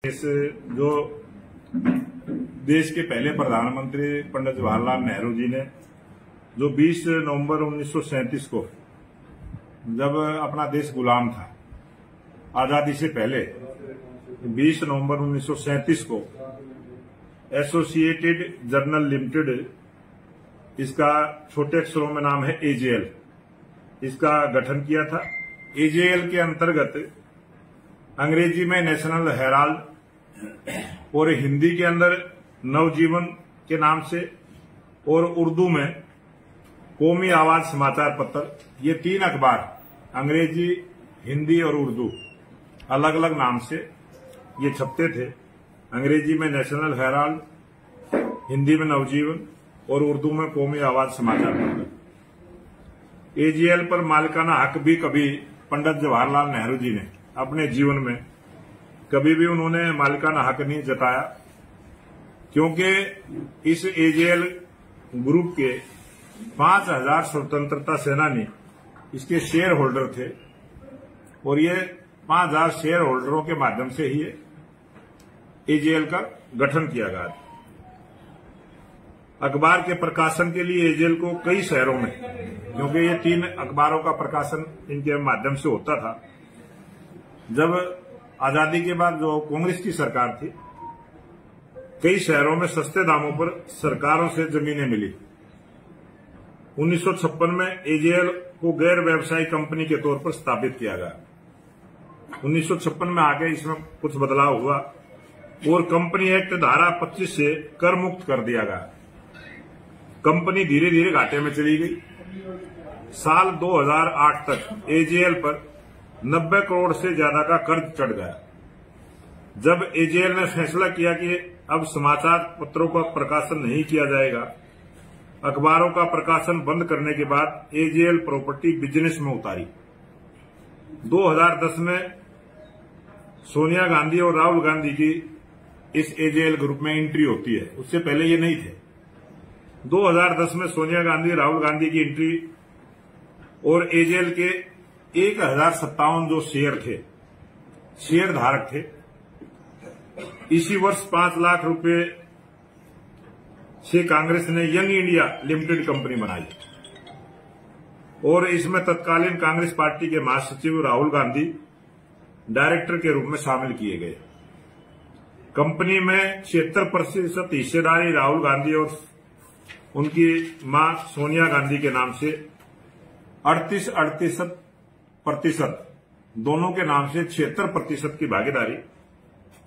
इस जो देश के पहले प्रधानमंत्री पंडित जवाहरलाल नेहरू जी ने जो 20 नवंबर 1937 को जब अपना देश गुलाम था आजादी से पहले 20 नवंबर 1937 को एसोसिएटेड जर्नल लिमिटेड, इसका छोटे अक्षरों में नाम है एजेएल, इसका गठन किया था। एजेएल के अंतर्गत अंग्रेजी में नेशनल हेराल्ड और हिंदी के अंदर नवजीवन के नाम से और उर्दू में कौमी आवाज समाचार पत्र, ये 3 अखबार अंग्रेजी, हिंदी और उर्दू अलग अलग नाम से ये छपते थे। अंग्रेजी में नेशनल हेराल्ड, हिंदी में नवजीवन और उर्दू में कौमी आवाज समाचार पत्र। एजेएल पर मालिकाना हक भी कभी पंडित जवाहरलाल नेहरू जी ने अपने जीवन में कभी भी उन्होंने मालिकाना हक नहीं जताया, क्योंकि इस एजेएल ग्रुप के 5000 स्वतंत्रता सेनानी इसके शेयर होल्डर थे और ये 5000 शेयर होल्डरों के माध्यम से ही एजेएल का गठन किया गया। अखबार के प्रकाशन के लिए एजेएल को कई शहरों में, क्योंकि ये 3 अखबारों का प्रकाशन इनके माध्यम से होता था। जब आजादी के बाद जो कांग्रेस की सरकार थी, कई शहरों में सस्ते दामों पर सरकारों से जमीनें मिली। 1956 में एजेएल को गैर व्यवसायिक कंपनी के तौर पर स्थापित किया गया। 1956 में आगे इसमें कुछ बदलाव हुआ और कंपनी एक्ट धारा 25 से कर मुक्त कर दिया गया। कंपनी धीरे धीरे घाटे में चली गई। साल 2008 तक एजेएल पर 90 करोड़ से ज्यादा का कर्ज चढ़ गया। जब एजेएल ने फैसला किया कि अब समाचार पत्रों का प्रकाशन नहीं किया जाएगा, अखबारों का प्रकाशन बंद करने के बाद एजेएल प्रॉपर्टी बिजनेस में उतारी। 2010 में सोनिया गांधी और राहुल गांधी की इस एजेएल ग्रुप में एंट्री होती है, उससे पहले ये नहीं थे। 2010 में सोनिया गांधी, राहुल गांधी की एंट्री और एजेएल के 1057 जो शेयर थे, शेयर धारक थे। इसी वर्ष 5 लाख रुपए से कांग्रेस ने यंग इंडिया लिमिटेड कंपनी बनाई और इसमें तत्कालीन कांग्रेस पार्टी के महासचिव राहुल गांधी डायरेक्टर के रूप में शामिल किए गए। कंपनी में 76% हिस्सेदारी राहुल गांधी और उनकी मां सोनिया गांधी के नाम से, 38% दोनों के नाम से 76% की भागीदारी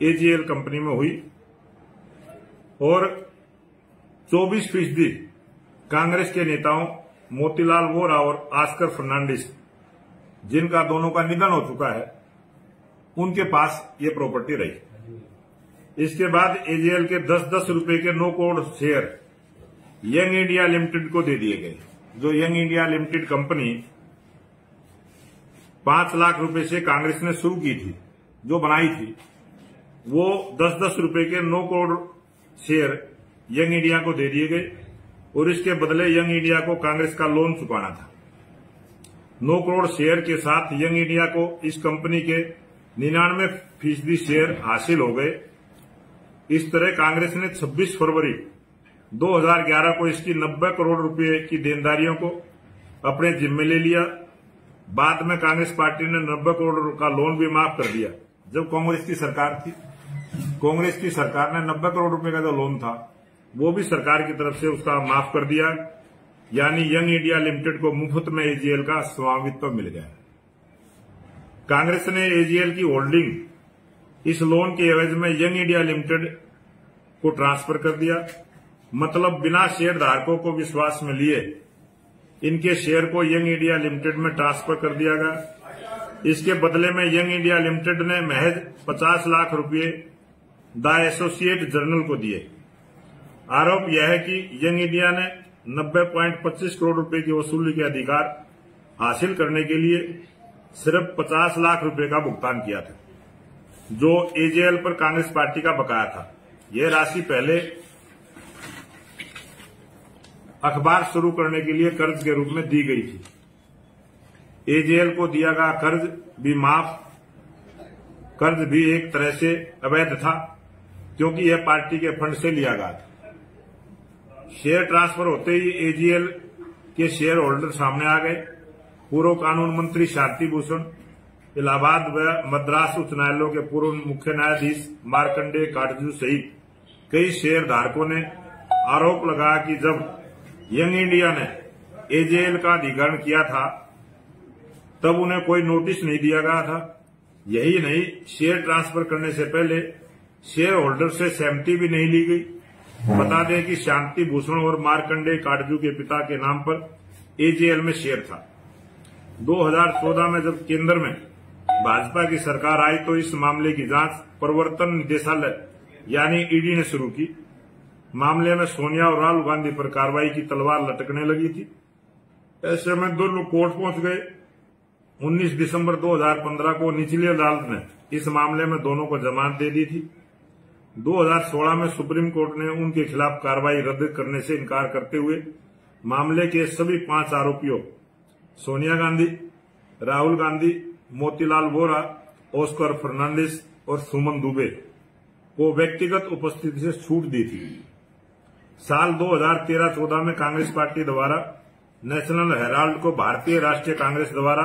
एजेएल कंपनी में हुई और 24% कांग्रेस के नेताओं मोतीलाल वोरा और ऑस्कर फर्नांडिस, जिनका दोनों का निधन हो चुका है, उनके पास ये प्रॉपर्टी रही। इसके बाद एजेएल के 10-10 रुपए के 9 crore share young India limited को दे दिए गए। जो young India limited company 5 lakh रुपए से कांग्रेस ने शुरू की थी, जो बनाई थी, वो 10-10 रुपए के 9 करोड़ शेयर यंग इंडिया को दे दिए गए और इसके बदले यंग इंडिया को कांग्रेस का लोन चुकाना था। 9 करोड़ शेयर के साथ यंग इंडिया को इस कंपनी के 99% शेयर हासिल हो गए। इस तरह कांग्रेस ने 26 फरवरी 2011 को इसकी 90 करोड़ रुपए की देनदारियों को अपने जिम्मे ले लिया। बाद में कांग्रेस पार्टी ने 90 करोड़ का लोन भी माफ कर दिया। जब कांग्रेस की सरकार थी, कांग्रेस की सरकार ने 90 करोड़ रुपए का जो लोन था वो भी सरकार की तरफ से उसका माफ कर दिया, यानी यंग इंडिया लिमिटेड को मुफ्त में एजेएल का स्वामित्व मिल गया। कांग्रेस ने एजेएल की होल्डिंग इस लोन के एवज में यंग इंडिया लिमिटेड को ट्रांसफर कर दिया। मतलब बिना शेयर धारकों को विश्वास में लिए इनके शेयर को यंग इंडिया लिमिटेड में ट्रांसफर कर दिया गया। इसके बदले में यंग इंडिया लिमिटेड ने महज 50 लाख रुपए द एसोसिएट जर्नल को दिए। आरोप यह है कि यंग इंडिया ने 90.25 करोड़ रुपए की वसूली के अधिकार हासिल करने के लिए सिर्फ 50 लाख रुपए का भुगतान किया था, जो एजेएल पर कांग्रेस पार्टी का बकाया था। यह राशि पहले अखबार शुरू करने के लिए कर्ज के रूप में दी गई थी। एजेएल को दिया गया कर्ज भी माफ कर्ज भी एक तरह से अवैध था, क्योंकि यह पार्टी के फंड से लिया गया था। शेयर ट्रांसफर होते ही एजीएल के शेयर होल्डर सामने आ गए। पूर्व कानून मंत्री शांति भूषण, इलाहाबाद व मद्रास उच्च न्यायालयों के पूर्व मुख्य न्यायाधीश मार्कंडेय काटजू सहित कई शेयर धारकों ने आरोप लगाया कि जब यंग इंडिया ने एजेएल का अधिग्रहण किया था तब उन्हें कोई नोटिस नहीं दिया गया था। यही नहीं, शेयर ट्रांसफर करने से पहले शेयर होल्डर से सहमति भी नहीं ली गई। बता दें कि शांति भूषण और मार्कंडेय काटजू के पिता के नाम पर एजेएल में शेयर था। 2014 में जब केंद्र में भाजपा की सरकार आई तो इस मामले की जांच प्रवर्तन निदेशालय यानी ईडी ने शुरू की। मामले में सोनिया और राहुल गांधी पर कार्रवाई की तलवार लटकने लगी थी। ऐसे में दोनों कोर्ट पहुंच गए। 19 दिसंबर 2015 को निचली अदालत ने इस मामले में दोनों को जमानत दे दी थी। 2016 में सुप्रीम कोर्ट ने उनके खिलाफ कार्रवाई रद्द करने से इनकार करते हुए मामले के सभी 5 आरोपियों सोनिया गांधी, राहुल गांधी, मोतीलाल वोरा, ऑस्कर फर्नांडिस और सुमन दुबे को व्यक्तिगत उपस्थिति से छूट दी थी। साल 2013-14 में कांग्रेस पार्टी द्वारा नेशनल हेराल्ड को भारतीय राष्ट्रीय कांग्रेस द्वारा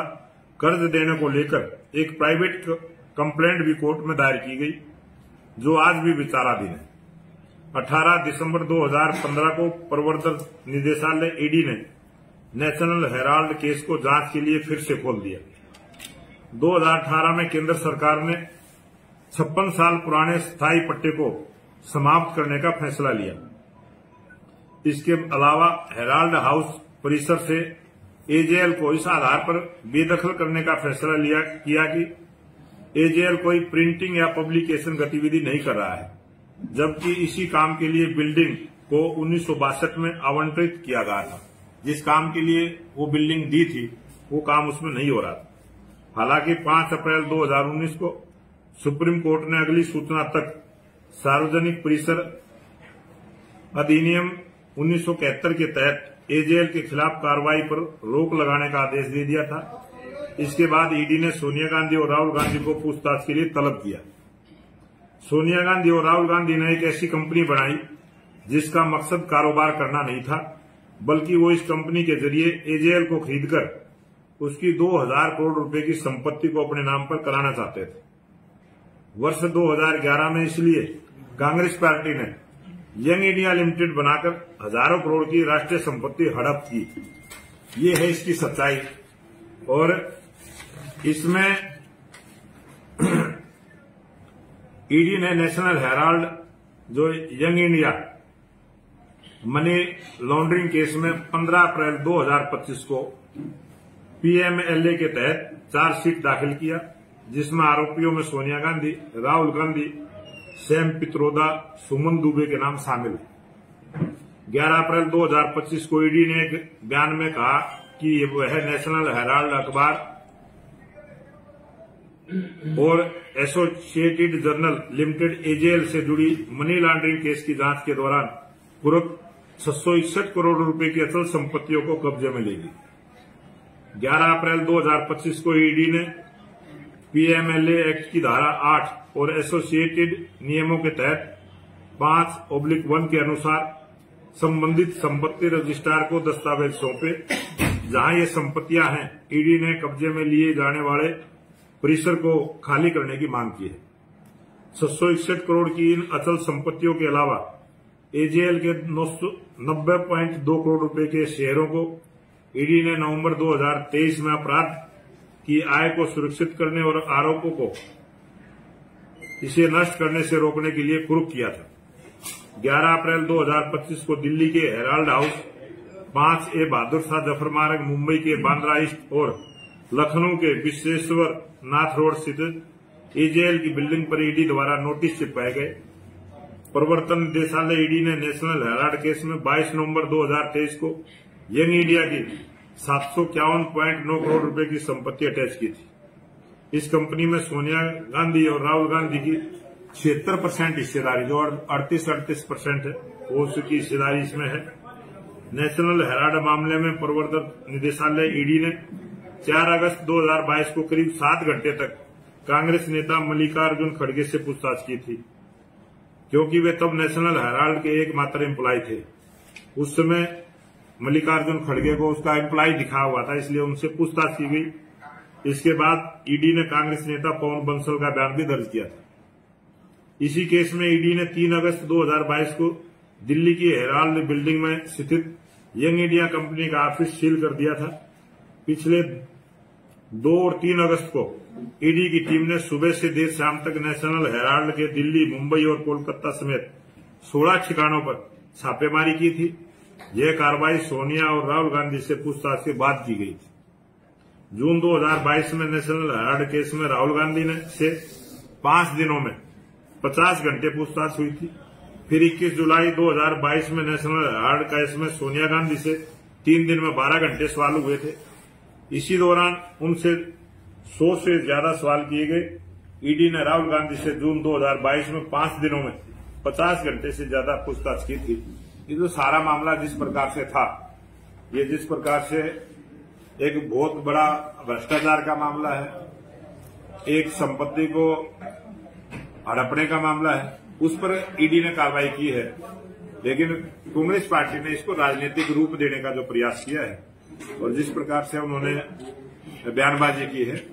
कर्ज देने को लेकर एक प्राइवेट कंप्लेंट भी कोर्ट में दायर की गई, जो आज भी विचाराधीन है। 18 दिसंबर 2015 को प्रवर्तन निदेशालय ईडी ने नेशनल हेराल्ड केस को जांच के लिए फिर से खोल दिया। 2018 में केंद्र सरकार ने 56 साल पुराने स्थायी पट्टे को समाप्त करने का फैसला लिया। इसके अलावा हेराल्ड हाउस परिसर से एजेएल को इस आधार पर बेदखल करने का फैसला किया कि एजेएल कोई प्रिंटिंग या पब्लिकेशन गतिविधि नहीं कर रहा है, जबकि इसी काम के लिए बिल्डिंग को 1962 में आवंटित किया गया था। जिस काम के लिए वो बिल्डिंग दी थी वो काम उसमें नहीं हो रहा था। हालांकि 5 अप्रैल 2019 को सुप्रीम कोर्ट ने अगली सूचना तक सार्वजनिक परिसर अधिनियम 1971 के तहत एजेएल के खिलाफ कार्रवाई पर रोक लगाने का आदेश दे दिया था। इसके बाद ईडी ने सोनिया गांधी और राहुल गांधी को पूछताछ के लिए तलब किया। सोनिया गांधी और राहुल गांधी ने एक ऐसी कंपनी बनाई जिसका मकसद कारोबार करना नहीं था, बल्कि वो इस कंपनी के जरिए एजेएल को खरीदकर उसकी 2000 करोड़ रुपए की संपत्ति को अपने नाम पर कराना चाहते थे। वर्ष 2011 में इसलिए कांग्रेस पार्टी ने यंग इंडिया लिमिटेड बनाकर हजारों करोड़ की राष्ट्रीय संपत्ति हड़प की। ये है इसकी सच्चाई। और इसमें ईडी ने नेशनल हेराल्ड जो young India money laundering case में 15 अप्रैल 2025 को पीएमएलए के तहत चार्जशीट दाखिल किया, जिसमें आरोपियों में सोनिया गांधी, राहुल गांधी, सैम पित्रोदा, सुमन दुबे के नाम शामिल है। 11 अप्रैल 2025 को ईडी ने एक बयान में कहा कि वह नेशनल हेराल्ड अखबार और एसोसिएटेड जर्नल लिमिटेड एजेएल से जुड़ी मनी लॉन्ड्रिंग केस की जांच के दौरान पूर्व 661 करोड़ रुपए की अचल संपत्तियों को कब्जे में लेगी। 11 अप्रैल 2025 को ईडी ने पीएमएलए एक्ट की धारा 8 और एसोसिएटेड नियमों के तहत 5/1 के अनुसार संबंधित संपत्ति रजिस्ट्रार को दस्तावेज सौंपे, जहां ये संपत्तियां हैं। ईडी ने कब्जे में लिए जाने वाले परिसर को खाली करने की मांग की है। 661 करोड़ की इन अचल संपत्तियों के अलावा एजेएल के 90.2 करोड़ रुपए के शेयरों को ईडी ने नवंबर 2023 में अपराध की आय को सुरक्षित करने और आरोपों को इसे नष्ट करने से रोकने के लिए कुर्क किया था। 11 अप्रैल 2025 को दिल्ली के Herald house, 5A Bahadur Shah Zafar मार्ग, मुंबई के बांद्रा ईस्ट और लखनऊ के विश्वेश्वर नाथ रोड स्थित एजेएल की बिल्डिंग पर ईडी द्वारा नोटिस चिपकाए गए। प्रवर्तन निदेशालय ईडी ने नेशनल हेराल्ड केस में 22 नवंबर 2023 को यंग इंडिया की 751.9 करोड़ रुपए की संपत्ति अटैच की थी। इस कंपनी में सोनिया गांधी और राहुल गांधी की 76% हिस्सेदारी, जो 38% है, वो उसकी हिस्सेदारी इसमें है। नेशनल हेराल्ड मामले में प्रवर्तन निदेशालय ईडी ने 4 अगस्त 2022 को करीब 7 घंटे तक कांग्रेस नेता मल्लिकार्जुन खड़गे से पूछताछ की थी, क्योंकि वे तब नेशनल हेराल्ड के एकमात्र एम्प्लॉय थे। उस समय मल्लिकार्जुन खड़गे को उसका एम्प्लॉय दिखा हुआ था, इसलिए उनसे पूछताछ की गई। इसके बाद ईडी ने कांग्रेस नेता पवन बंसल का बयान भी दर्ज किया था। इसी केस में ईडी ने 3 अगस्त 2022 को दिल्ली की हेराल्ड बिल्डिंग में स्थित यंग इंडिया कंपनी का ऑफिस सील कर दिया था। पिछले 2 और 3 अगस्त को ईडी की टीम ने सुबह से देर शाम तक नेशनल हेराल्ड के दिल्ली, मुंबई और कोलकाता समेत 16 ठिकानों पर छापेमारी की थी। यह कार्रवाई सोनिया और राहुल गांधी से पूछताछ के बाद की गई थी। जून 2022 में नेशनल हेराल्ड केस में राहुल गांधी ने से 5 दिनों में 50 घंटे पूछताछ हुई थी। फिर 21 जुलाई 2022 में नेशनल हेराल्ड केस में सोनिया गांधी से 3 दिन में 12 घंटे सवाल हुए थे। इसी दौरान उनसे 100 से ज्यादा सवाल किए गए। ईडी ने राहुल गांधी से जून 2022 में 5 दिनों में 50 घंटे से ज्यादा पूछताछ की थी। ये जो सारा मामला जिस प्रकार से था, ये जिस प्रकार से एक बहुत बड़ा भ्रष्टाचार का मामला है, एक संपत्ति को हड़पने का मामला है, उस पर ईडी ने कार्रवाई की है। लेकिन कांग्रेस पार्टी ने इसको राजनीतिक रूप देने का जो प्रयास किया है और जिस प्रकार से उन्होंने बयानबाजी की है,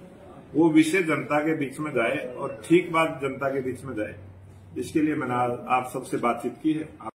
वो विषय जनता के बीच में जाए और ठीक बात जनता के बीच में जाए, इसके लिए मैंने आप सबसे बातचीत की है।